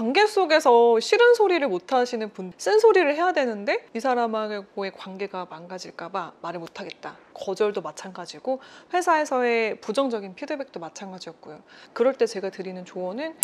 관계 속에서 싫은 소리를 못 하시는 분, 쓴 소리를 해야 되는데 이 사람하고의 관계가 망가질까봐 말을 못 하겠다. 거절도 마찬가지고 회사에서의 부정적인 피드백도 마찬가지였고요. 그럴 때 제가 드리는 조언은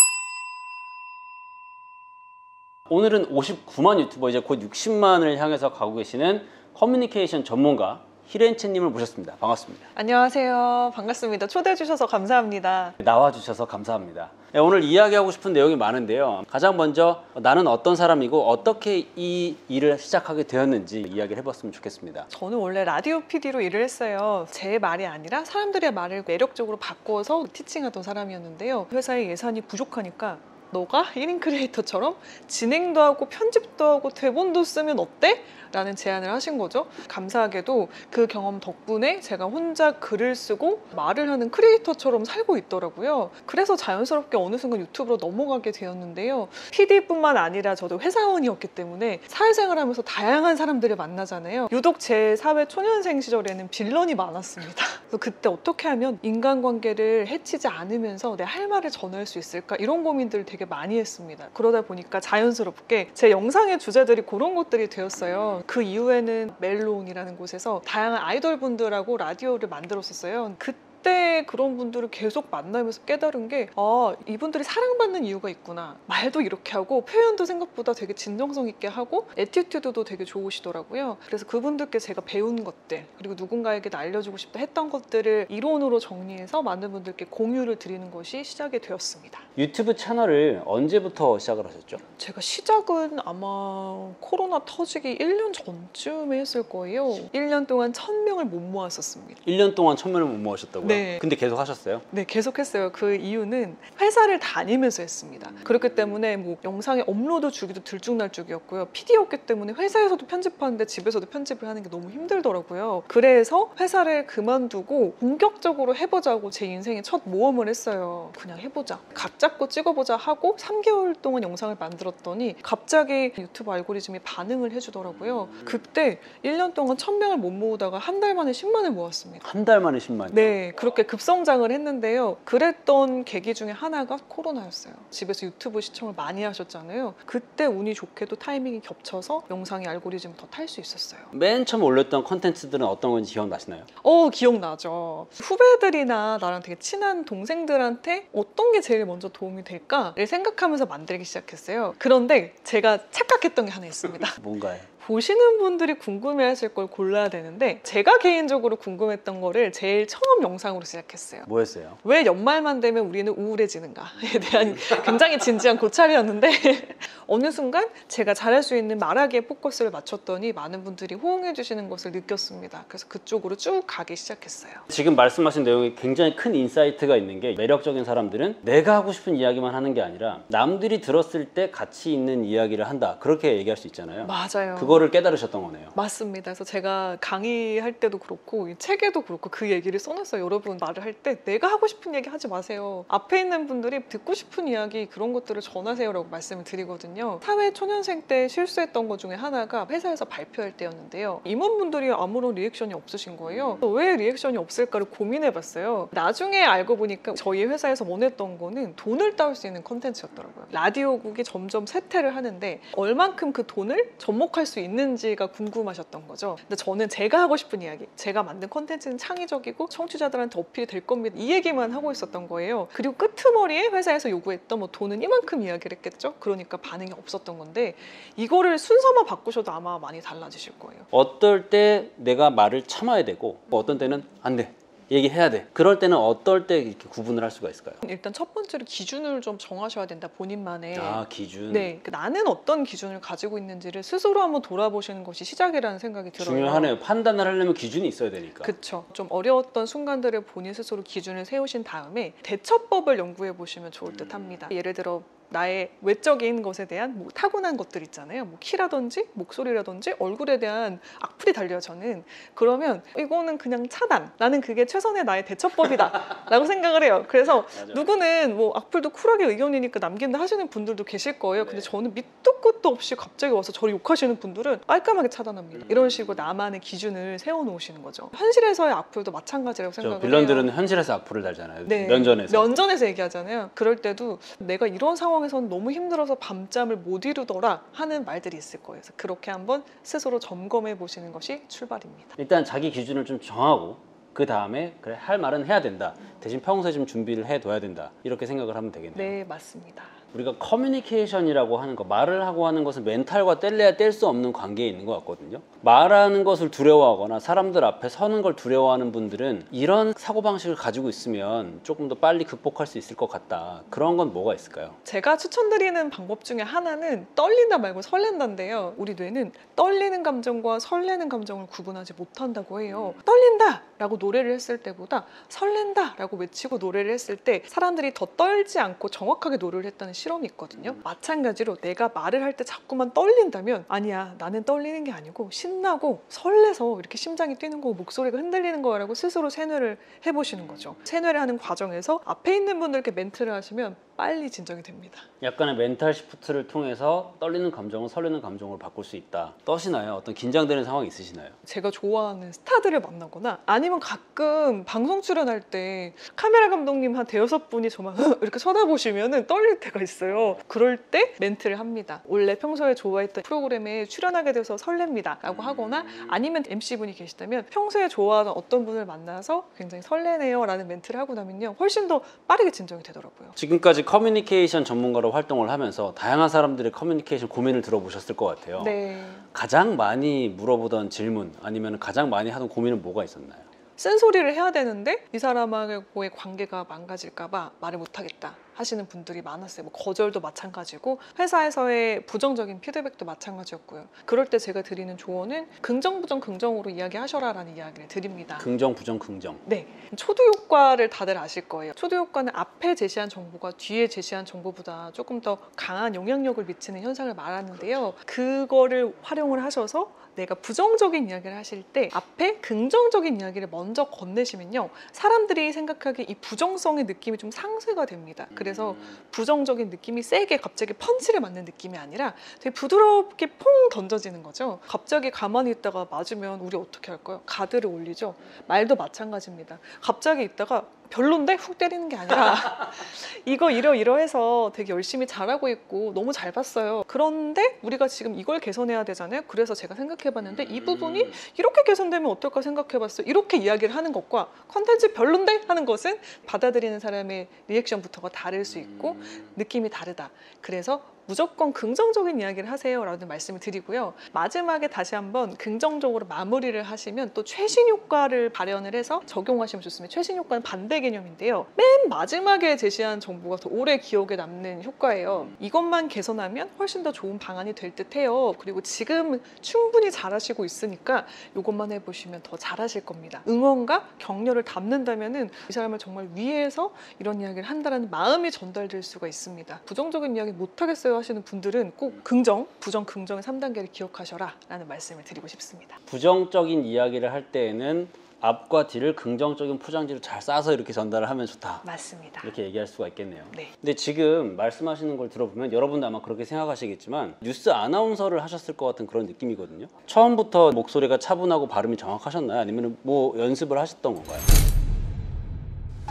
오늘은 59만 유튜버, 이제 곧 60만을 향해서 가고 계시는 커뮤니케이션 전문가 히렌채님을 모셨습니다. 반갑습니다. 안녕하세요. 반갑습니다. 초대해 주셔서 감사합니다. 나와주셔서 감사합니다. 오늘 이야기하고 싶은 내용이 많은데요. 가장 먼저 나는 어떤 사람이고 어떻게 이 일을 시작하게 되었는지 이야기를 해봤으면 좋겠습니다. 저는 원래 라디오 PD로 일을 했어요. 제 말이 아니라 사람들의 말을 매력적으로 바꿔서 티칭하던 사람이었는데요. 회사의 예산이 부족하니까 너가 1인 크리에이터처럼 진행도 하고 편집도 하고 대본도 쓰면 어때? 라는 제안을 하신 거죠. 감사하게도 그 경험 덕분에 제가 혼자 글을 쓰고 말을 하는 크리에이터처럼 살고 있더라고요. 그래서 자연스럽게 어느 순간 유튜브로 넘어가게 되었는데요. PD뿐만 아니라 저도 회사원이었기 때문에 사회생활 하면서 다양한 사람들을 만나잖아요. 유독 제 사회 초년생 시절에는 빌런이 많았습니다. 그래서 그때 어떻게 하면 인간관계를 해치지 않으면서 내 할 말을 전할 수 있을까? 이런 고민들을 되게 많이 했습니다. 그러다 보니까 자연스럽게 제 영상의 주제들이 그런 것들이 되었어요. 그 이후에는 멜론이라는 곳에서 다양한 아이돌 분들하고 라디오를 만들었었어요. 그때 그런 분들을 계속 만나면서 깨달은 게 이분들이 사랑받는 이유가 있구나. 말도 이렇게 하고 표현도 생각보다 되게 진정성 있게 하고 애티튜드도 되게 좋으시더라고요. 그래서 그분들께 제가 배운 것들 그리고 누군가에게 알려주고 싶다 했던 것들을 이론으로 정리해서 많은 분들께 공유를 드리는 것이 시작이 되었습니다. 유튜브 채널을 언제부터 시작을 하셨죠? 제가 시작은 아마 코로나 터지기 1년 전쯤에 했을 거예요. 1년 동안 1000명을 못 모았었습니다. 1년 동안 1000명을 못 모으셨다고요? 네. 근데 계속 하셨어요? 네, 계속 했어요. 그 이유는 회사를 다니면서 했습니다. 그렇기 때문에 뭐 영상의 업로드 주기도 들쭉날쭉이었고요. PD였기 때문에 회사에서도 편집하는데 집에서도 편집을 하는 게 너무 힘들더라고요. 그래서 회사를 그만두고 본격적으로 해보자고 제 인생의 첫 모험을 했어요. 그냥 해보자. 각 잡고 찍어보자 하고 3개월 동안 영상을 만들었더니 갑자기 유튜브 알고리즘이 반응을 해주더라고요. 그때 1년 동안 1000명을 못 모으다가 한 달 만에 10만을 모았습니다. 한 달 만에 10만? 네, 그렇게 급성장을 했는데요. 그랬던 계기 중에 하나가 코로나였어요. 집에서 유튜브 시청을 많이 하셨잖아요. 그때 운이 좋게도 타이밍이 겹쳐서 영상의 알고리즘을 더 탈 수 있었어요. 맨 처음 올렸던 콘텐츠들은 어떤 건지 기억나시나요? 기억나죠. 후배들이나 나랑 되게 친한 동생들한테 어떤 게 제일 먼저 도움이 될까를 생각하면서 만들기 시작했어요. 그런데 제가 착각했던 게 하나 있습니다. 뭔가요? 보시는 분들이 궁금해하실 걸 골라야 되는데 제가 개인적으로 궁금했던 거를 제일 처음 영상으로 시작했어요. 뭐였어요? 왜 연말만 되면 우리는 우울해지는가에 대한 굉장히 진지한 고찰이었는데 어느 순간 제가 잘할 수 있는 말하기에 포커스를 맞췄더니 많은 분들이 호응해 주시는 것을 느꼈습니다. 그래서 그쪽으로 쭉 가기 시작했어요. 지금 말씀하신 내용이 굉장히 큰 인사이트가 있는 게, 매력적인 사람들은 내가 하고 싶은 이야기만 하는 게 아니라 남들이 들었을 때 가치 있는 이야기를 한다, 그렇게 얘기할 수 있잖아요. 맞아요. 그거를 깨달으셨던 거네요. 맞습니다. 그래서 제가 강의할 때도 그렇고 이 책에도 그렇고 그 얘기를 써놨어요. 여러분, 말을 할 때 내가 하고 싶은 얘기 하지 마세요. 앞에 있는 분들이 듣고 싶은 이야기, 그런 것들을 전하세요라고 말씀을 드리거든요. 사회 초년생 때 실수했던 것 중에 하나가 회사에서 발표할 때였는데요. 임원분들이 아무런 리액션이 없으신 거예요. 왜 리액션이 없을까를 고민해봤어요. 나중에 알고 보니까 저희 회사에서 원했던 거는 돈을 따올 수 있는 컨텐츠였더라고요. 라디오국이 점점 쇠퇴를 하는데 얼만큼 그 돈을 접목할 수 있는지가 궁금하셨던 거죠. 근데 저는 제가 하고 싶은 이야기, 제가 만든 콘텐츠는 창의적이고 청취자들한테 어필이 될 겁니다, 이 얘기만 하고 있었던 거예요. 그리고 끄트머리에 회사에서 요구했던 뭐 돈은 이만큼 이야기를 했겠죠. 그러니까 반응이 없었던 건데 이거를 순서만 바꾸셔도 아마 많이 달라지실 거예요. 어떨 때 내가 말을 참아야 되고 어떤 때는 안 돼, 얘기해야 돼. 그럴 때는 어떨 때 이렇게 구분을 할 수가 있을까요? 일단 첫 번째로 기준을 좀 정하셔야 된다, 본인만의. 기준. 네, 나는 어떤 기준을 가지고 있는지를 스스로 한번 돌아보시는 것이 시작이라는 생각이 들어요. 중요하네요. 판단을 하려면 기준이 있어야 되니까. 그렇죠. 좀 어려웠던 순간들을 본인 스스로 기준을 세우신 다음에 대처법을 연구해 보시면 좋을 듯 합니다. 예를 들어 나의 외적인 것에 대한 뭐 타고난 것들 있잖아요. 뭐 키라든지 목소리라든지 얼굴에 대한 악플이 달려요, 저는. 그러면 이거는 그냥 차단. 나는 그게 최선의 나의 대처법이다 라고 생각을 해요. 그래서 맞아. 누구는 뭐 악플도 쿨하게 의견이니까 남긴다 하시는 분들도 계실 거예요. 근데 저는 밑도 끝도 없이 갑자기 와서 저를 욕하시는 분들은 깔끔하게 차단합니다. 이런 식으로 나만의 기준을 세워놓으시는 거죠. 현실에서의 악플도 마찬가지라고 생각을 해요. 빌런들은 현실에서 악플을 달잖아요. 네, 면전에서 얘기하잖아요. 그럴 때도 내가 이런 상황 상황에서는 너무 힘들어서 밤잠을 못 이루더라 하는 말들이 있을 거예요. 그래서 그렇게 한번 스스로 점검해 보시는 것이 출발입니다. 일단 자기 기준을 좀 정하고 그 다음에 그래 할 말은 해야 된다. 대신 평소에 좀 준비를 해둬야 된다. 이렇게 생각을 하면 되겠네요. 네, 맞습니다. 우리가 커뮤니케이션이라고 하는 거, 말을 하고 하는 것은 멘탈과 뗄래야 뗄 수 없는 관계에 있는 것 같거든요. 말하는 것을 두려워하거나 사람들 앞에 서는 걸 두려워하는 분들은 이런 사고방식을 가지고 있으면 조금 더 빨리 극복할 수 있을 것 같다. 그런 건 뭐가 있을까요? 제가 추천드리는 방법 중에 하나는 떨린다 말고 설렌다인데요. 우리 뇌는 떨리는 감정과 설레는 감정을 구분하지 못한다고 해요. 떨린다! 라고 노래를 했을 때보다 설렌다! 라고 외치고 노래를 했을 때 사람들이 더 떨지 않고 정확하게 노래를 했다는 실험이 있거든요. 마찬가지로 내가 말을 할 때 자꾸만 떨린다면 아니야, 나는 떨리는 게 아니고 신나고 설레서 이렇게 심장이 뛰는 거고 목소리가 흔들리는 거라고 스스로 세뇌를 해보시는 거죠. 세뇌를 하는 과정에서 앞에 있는 분들께 멘트를 하시면 빨리 진정이 됩니다. 약간의 멘탈 시프트를 통해서 떨리는 감정을 설레는 감정으로 바꿀 수 있다. 떠시나요? 어떤 긴장되는 상황이 있으시나요? 제가 좋아하는 스타들을 만나거나 아니면 가끔 방송 출연할 때 카메라 감독님 한 대여섯 분이 저만 이렇게 쳐다보시면 떨릴 때가 있어요. 그럴 때 멘트를 합니다. 원래 평소에 좋아했던 프로그램에 출연하게 돼서 설렙니다 라고 하거나 아니면 MC분이 계시다면 평소에 좋아하는 어떤 분을 만나서 굉장히 설레네요 라는 멘트를 하고 나면요 훨씬 더 빠르게 진정이 되더라고요. 지금까지 커뮤니케이션 전문가로 활동을 하면서 다양한 사람들의 커뮤니케이션 고민을 들어보셨을 것 같아요. 네. 가장 많이 물어보던 질문 아니면 가장 많이 하던 고민은 뭐가 있었나요? 쓴소리를 해야 되는데 이 사람하고의 관계가 망가질까 봐 말을 못하겠다 하시는 분들이 많았어요. 뭐 거절도 마찬가지고 회사에서의 부정적인 피드백도 마찬가지였고요. 그럴 때 제가 드리는 조언은 긍정, 부정, 긍정으로 이야기하셔라 라는 이야기를 드립니다. 긍정, 부정, 긍정. 네, 초두 효과를 다들 아실 거예요. 초두 효과는 앞에 제시한 정보가 뒤에 제시한 정보보다 조금 더 강한 영향력을 미치는 현상을 말하는데요. 그거를 활용을 하셔서 내가 부정적인 이야기를 하실 때 앞에 긍정적인 이야기를 먼저 건네시면요 사람들이 생각하기에 이 부정성의 느낌이 좀 상쇄가 됩니다. 그래서 부정적인 느낌이 세게 갑자기 펀치를 맞는 느낌이 아니라 되게 부드럽게 퐁 던져지는 거죠. 갑자기 가만히 있다가 맞으면 우리 어떻게 할까요? 가드를 올리죠. 말도 마찬가지입니다. 갑자기 있다가 별론데 훅 때리는 게 아니라 이거 이러해서 되게 열심히 잘하고 있고 너무 잘 봤어요. 그런데 우리가 지금 이걸 개선해야 되잖아요. 그래서 제가 생각해봤는데 이 부분이 이렇게 개선되면 어떨까 생각해봤어요. 이렇게 이야기를 하는 것과 컨텐츠 별론데 하는 것은 받아들이는 사람의 리액션부터가 다를 수 있고 느낌이 다르다. 그래서 무조건 긍정적인 이야기를 하세요 라는 말씀을 드리고요. 마지막에 다시 한번 긍정적으로 마무리를 하시면 또 최신 효과를 발현을 해서 적용하시면 좋습니다. 최신 효과는 반대 개념인데요. 맨 마지막에 제시한 정보가 더 오래 기억에 남는 효과예요. 이것만 개선하면 훨씬 더 좋은 방안이 될 듯해요. 그리고 지금 충분히 잘하시고 있으니까 이것만 해보시면 더 잘하실 겁니다. 응원과 격려를 담는다면 이 사람을 정말 위해서 이런 이야기를 한다는 마음이 전달될 수가 있습니다. 부정적인 이야기 못하겠어요 하시는 분들은 꼭 긍정, 부정, 긍정의 3단계를 기억하셔라 라는 말씀을 드리고 싶습니다. 부정적인 이야기를 할 때에는 앞과 뒤를 긍정적인 포장지로 잘 싸서 이렇게 전달을 하면 좋다. 맞습니다. 이렇게 얘기할 수가 있겠네요. 네. 근데 지금 말씀하시는 걸 들어보면 여러분도 아마 그렇게 생각하시겠지만 뉴스 아나운서를 하셨을 것 같은 그런 느낌이거든요. 처음부터 목소리가 차분하고 발음이 정확하셨나요? 아니면 뭐 연습을 하셨던 건가요?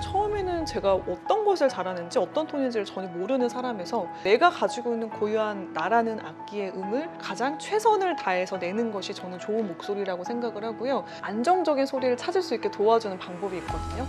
처음에는 제가 어떤 것을 잘하는지 어떤 톤인지를 전혀 모르는 사람에서 내가 가지고 있는 고유한 나라는 악기의 음을 가장 최선을 다해서 내는 것이 저는 좋은 목소리라고 생각을 하고요. 안정적인 소리를 찾을 수 있게 도와주는 방법이 있거든요.